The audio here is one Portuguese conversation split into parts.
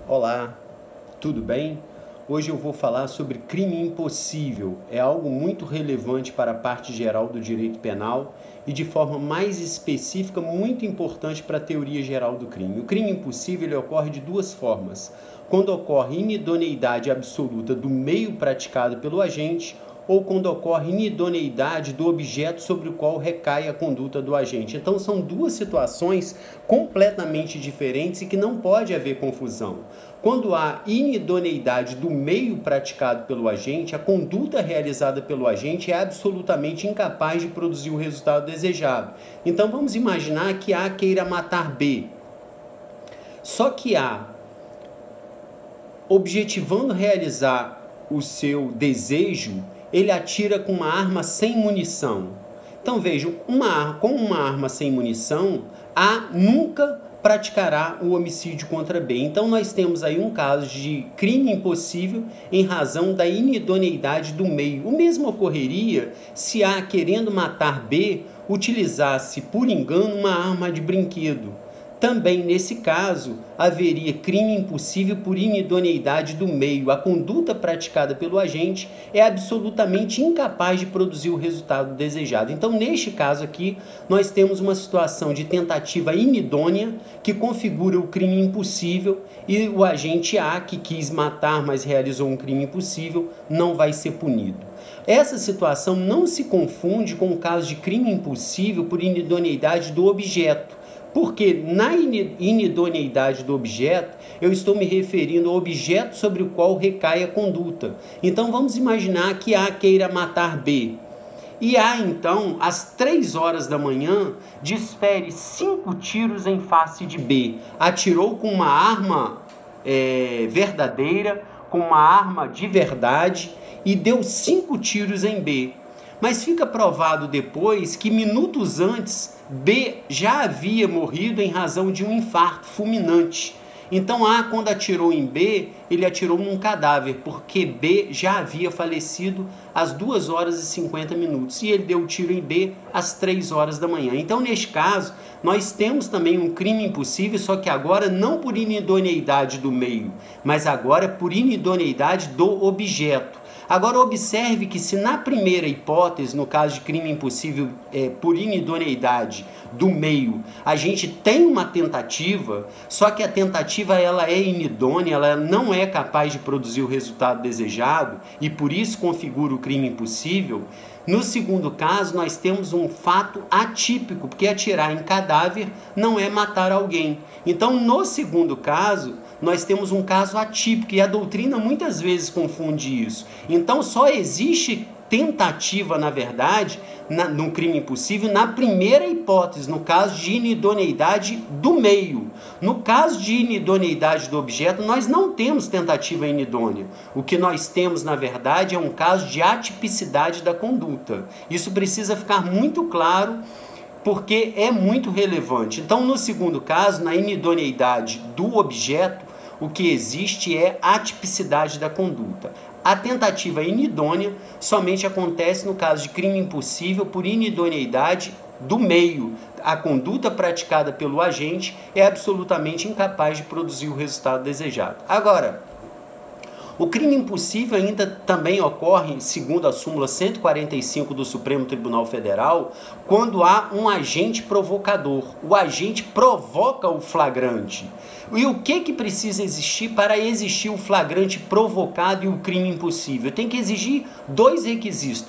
Olá, tudo bem? Hoje eu vou falar sobre crime impossível. É algo muito relevante para a parte geral do direito penal e de forma mais específica, muito importante para a teoria geral do crime. O crime impossível ele ocorre de duas formas. Quando ocorre inidoneidade absoluta do meio praticado pelo agente ou quando ocorre inidoneidade do objeto sobre o qual recai a conduta do agente. Então são duas situações completamente diferentes e que não pode haver confusão. Quando há inidoneidade do meio praticado pelo agente, a conduta realizada pelo agente é absolutamente incapaz de produzir o resultado desejado. Então vamos imaginar que A queira matar B. Só que A, objetivando realizar o seu desejo, ele atira com uma arma sem munição. Então vejam, com uma arma sem munição, A nunca praticará o homicídio contra B. Então nós temos aí um caso de crime impossível em razão da inidoneidade do meio. O mesmo ocorreria se A, querendo matar B, utilizasse por engano uma arma de brinquedo. Também, nesse caso, haveria crime impossível por inidoneidade do meio. A conduta praticada pelo agente é absolutamente incapaz de produzir o resultado desejado. Então, neste caso aqui, nós temos uma situação de tentativa inidônea que configura o crime impossível e o agente A, que quis matar, mas realizou um crime impossível, não vai ser punido. Essa situação não se confunde com o caso de crime impossível por inidoneidade do objeto. Porque na inidoneidade do objeto, eu estou me referindo ao objeto sobre o qual recai a conduta. Então vamos imaginar que A queira matar B. E A, então, às 3 horas da manhã, desfere 5 tiros em face de B. Atirou com uma arma verdadeira, com uma arma de verdade, e deu 5 tiros em B. Mas fica provado depois que minutos antes B já havia morrido em razão de um infarto fulminante. Então A, quando atirou em B, ele atirou num cadáver, porque B já havia falecido às 2 horas e 50 minutos. E ele deu o tiro em B às 3 horas da manhã. Então, neste caso, nós temos também um crime impossível, só que agora não por inidoneidade do meio, mas agora por inidoneidade do objeto. Agora observe que se na primeira hipótese, no caso de crime impossível por inidoneidade do meio, a gente tem uma tentativa, só que a tentativa ela é inidônea, ela não é capaz de produzir o resultado desejado e por isso configura o crime impossível. No segundo caso, nós temos um fato atípico, porque atirar em cadáver não é matar alguém. Então, no segundo caso, nós temos um caso atípico e a doutrina muitas vezes confunde isso. Então, só existe tentativa, na verdade, no crime impossível, na primeira hipótese, no caso de inidoneidade do meio. No caso de inidoneidade do objeto, nós não temos tentativa inidônea. O que nós temos, na verdade, é um caso de atipicidade da conduta. Isso precisa ficar muito claro, porque é muito relevante. Então, no segundo caso, na inidoneidade do objeto, o que existe é atipicidade da conduta. A tentativa inidônea somente acontece no caso de crime impossível por inidoneidade do meio. A conduta praticada pelo agente é absolutamente incapaz de produzir o resultado desejado. Agora, o crime impossível ainda também ocorre, segundo a súmula 145 do Supremo Tribunal Federal, quando há um agente provocador. O agente provoca o flagrante. E o que precisa existir para existir o flagrante provocado e o crime impossível? Tem que existir dois requisitos.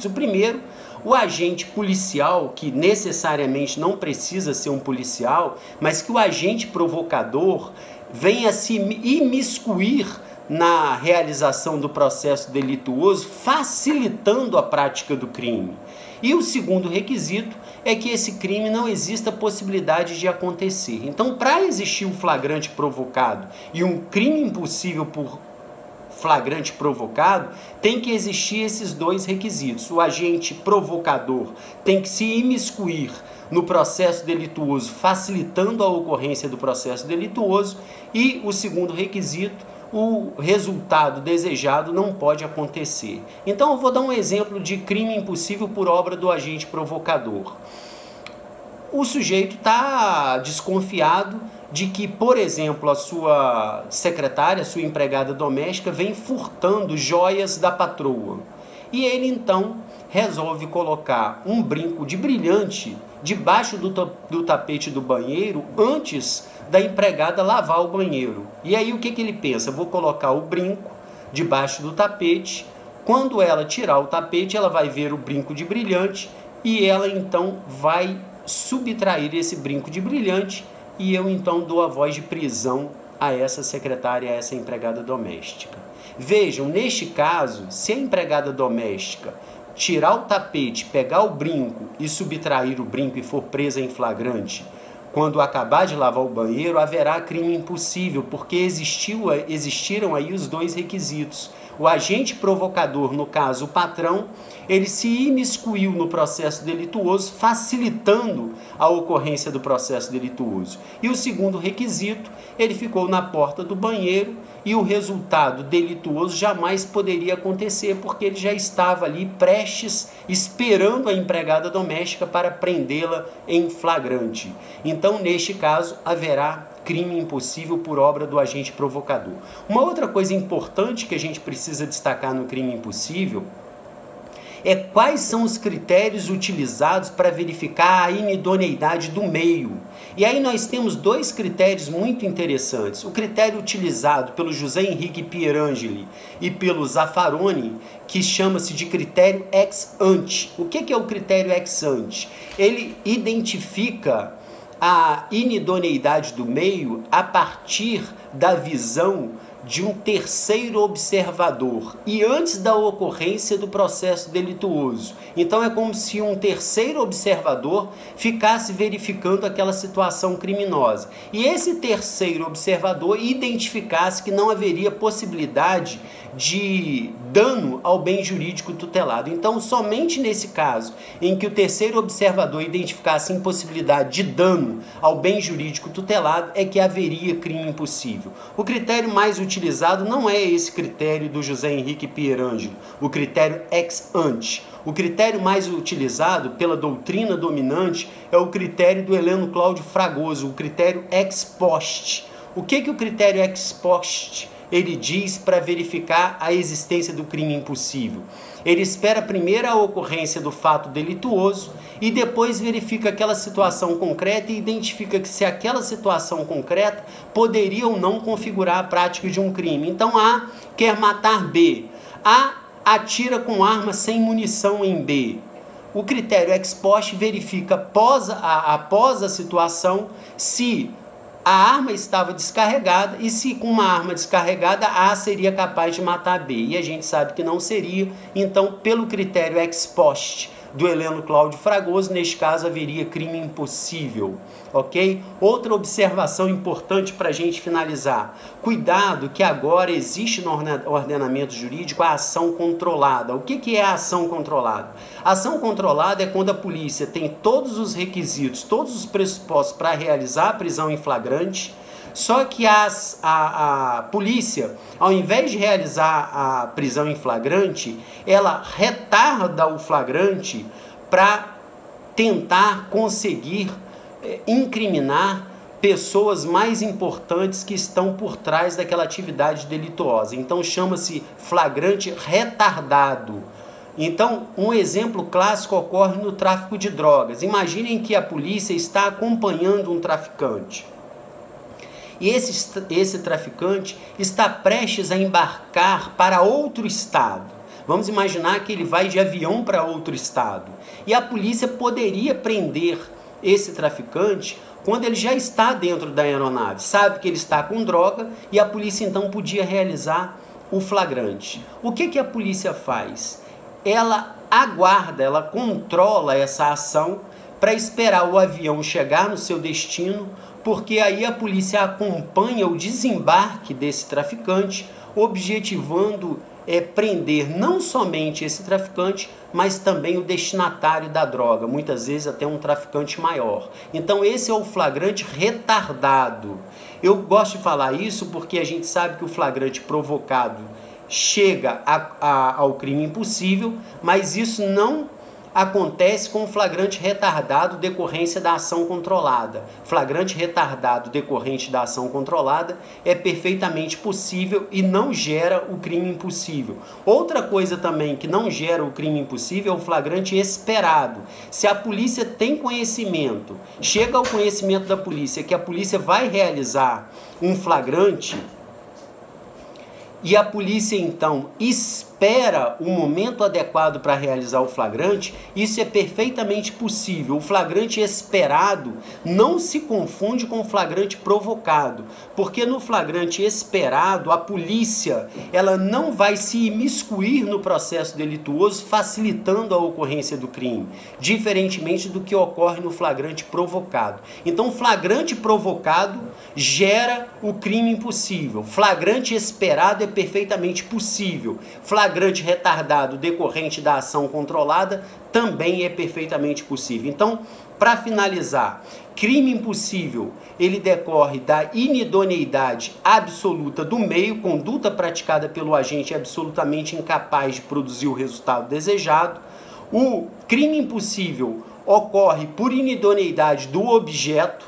O primeiro, o agente policial, que necessariamente não precisa ser um policial, mas que o agente provocador venha se imiscuir na realização do processo delituoso, facilitando a prática do crime. E o segundo requisito é que esse crime não exista possibilidade de acontecer. Então, para existir um flagrante provocado e um crime impossível por flagrante provocado, tem que existir esses dois requisitos. O agente provocador tem que se imiscuir no processo delituoso, facilitando a ocorrência do processo delituoso, e o segundo requisito, o resultado desejado não pode acontecer. Então eu vou dar um exemplo de crime impossível por obra do agente provocador. O sujeito está desconfiado de que, por exemplo, a sua secretária, a sua empregada doméstica, vem furtando joias da patroa. E ele então resolve colocar um brinco de brilhante debaixo do tapete do banheiro antes da empregada lavar o banheiro. E aí o que ele pensa? Vou colocar o brinco debaixo do tapete. Quando ela tirar o tapete, ela vai ver o brinco de brilhante e ela então vai subtrair esse brinco de brilhante e eu então dou a voz de prisão a essa secretária, a essa empregada doméstica. Vejam, neste caso, se a empregada doméstica tirar o tapete, pegar o brinco e subtrair o brinco e for presa em flagrante, quando acabar de lavar o banheiro, haverá crime impossível, porque existiram aí os dois requisitos. O agente provocador, no caso o patrão, ele se imiscuiu no processo delituoso, facilitando a ocorrência do processo delituoso. E o segundo requisito, ele ficou na porta do banheiro e o resultado delituoso jamais poderia acontecer, porque ele já estava ali prestes, esperando a empregada doméstica para prendê-la em flagrante. Então, neste caso, haverá crime impossível por obra do agente provocador. Uma outra coisa importante que a gente precisa destacar no crime impossível é quais são os critérios utilizados para verificar a inidoneidade do meio. E aí nós temos dois critérios muito interessantes. O critério utilizado pelo José Henrique Pierangeli e pelo Zaffaroni, que chama-se de critério ex ante. O que é o critério ex ante? Ele identifica a inidoneidade do meio a partir da visão de um terceiro observador e antes da ocorrência do processo delituoso. Então é como se um terceiro observador ficasse verificando aquela situação criminosa. E esse terceiro observador identificasse que não haveria possibilidade de dano ao bem jurídico tutelado. Então, somente nesse caso em que o terceiro observador identificasse impossibilidade de dano ao bem jurídico tutelado é que haveria crime impossível. O critério mais utilizado não é esse critério do José Henrique Pierangeli, o critério ex ante. O critério mais utilizado pela doutrina dominante é o critério do Heleno Cláudio Fragoso, o critério ex post. O que o critério ex post ele diz para verificar a existência do crime impossível? Ele espera primeiro a ocorrência do fato delituoso e depois verifica aquela situação concreta e identifica que se aquela situação concreta poderia ou não configurar a prática de um crime. Então A quer matar B. A atira com arma sem munição em B. O critério ex post verifica após a situação se a arma estava descarregada e se com uma arma descarregada A seria capaz de matar B. E a gente sabe que não seria, então pelo critério ex post do Heleno Cláudio Fragoso, neste caso haveria crime impossível, ok? Outra observação importante para a gente finalizar. Cuidado que agora existe no ordenamento jurídico a ação controlada. O que é a ação controlada? A ação controlada é quando a polícia tem todos os requisitos, todos os pressupostos para realizar a prisão em flagrante, só que a polícia, ao invés de realizar a prisão em flagrante, ela retarda o flagrante para tentar conseguir incriminar pessoas mais importantes que estão por trás daquela atividade delituosa. Então chama-se flagrante retardado. Então, um exemplo clássico ocorre no tráfico de drogas. Imaginem que a polícia está acompanhando um traficante. E esse traficante está prestes a embarcar para outro estado. Vamos imaginar que ele vai de avião para outro estado. E a polícia poderia prender esse traficante quando ele já está dentro da aeronave. Sabe que ele está com droga e a polícia então podia realizar o flagrante. O que a polícia faz? Ela aguarda, ela controla essa ação para esperar o avião chegar no seu destino, porque aí a polícia acompanha o desembarque desse traficante, objetivando prender não somente esse traficante, mas também o destinatário da droga, muitas vezes até um traficante maior. Então esse é o flagrante retardado. Eu gosto de falar isso porque a gente sabe que o flagrante provocado chega ao crime impossível, mas isso não acontece com o flagrante retardado decorrência da ação controlada. Flagrante retardado decorrente da ação controlada é perfeitamente possível e não gera o crime impossível. Outra coisa também que não gera o crime impossível é o flagrante esperado. Se a polícia tem conhecimento, chega ao conhecimento da polícia que a polícia vai realizar um flagrante, e a polícia então espera o momento adequado para realizar o flagrante, isso é perfeitamente possível. O flagrante esperado não se confunde com o flagrante provocado, porque no flagrante esperado a polícia ela não vai se imiscuir no processo delituoso, facilitando a ocorrência do crime, diferentemente do que ocorre no flagrante provocado. Então, flagrante provocado gera o crime impossível. Flagrante esperado é perfeitamente possível. Flagrante retardado decorrente da ação controlada também é perfeitamente possível. Então, para finalizar, crime impossível, ele decorre da inidoneidade absoluta do meio, conduta praticada pelo agente absolutamente incapaz de produzir o resultado desejado. O crime impossível ocorre por inidoneidade do objeto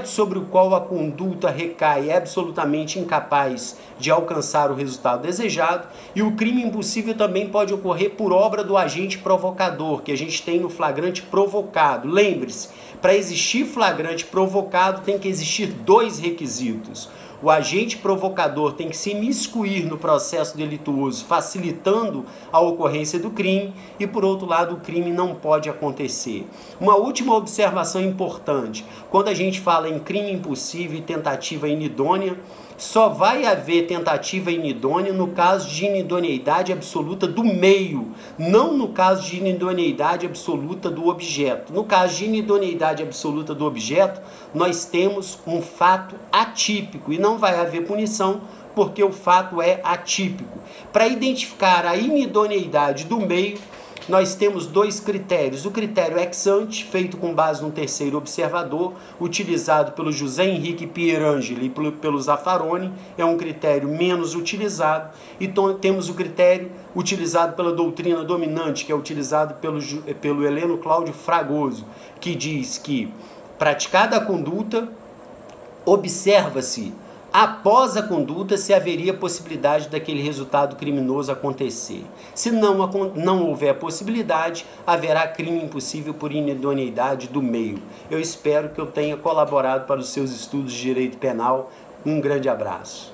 sobre o qual a conduta recai é absolutamente incapaz de alcançar o resultado desejado, e o crime impossível também pode ocorrer por obra do agente provocador, que a gente tem no flagrante provocado. Lembre-se, para existir flagrante provocado tem que existir dois requisitos. O agente provocador tem que se imiscuir no processo delituoso, facilitando a ocorrência do crime, e por outro lado o crime não pode acontecer. Uma última observação importante: quando a gente fala em crime impossível e tentativa inidônea, só vai haver tentativa inidônea no caso de inidoneidade absoluta do meio, não no caso de inidoneidade absoluta do objeto. No caso de inidoneidade absoluta do objeto, nós temos um fato atípico e não vai haver punição porque o fato é atípico. Para identificar a inidoneidade do meio, nós temos dois critérios. O critério ex ante, feito com base no terceiro observador, utilizado pelo José Henrique Pierangeli e pelo Zaffaroni, é um critério menos utilizado. Então temos o critério utilizado pela doutrina dominante, que é utilizado pelo Heleno Cláudio Fragoso, que diz que, praticada a conduta, observa-se após a conduta se haveria possibilidade daquele resultado criminoso acontecer. Se não houver possibilidade, haverá crime impossível por inidoneidade do meio. Eu espero que eu tenha colaborado para os seus estudos de direito penal. Um grande abraço.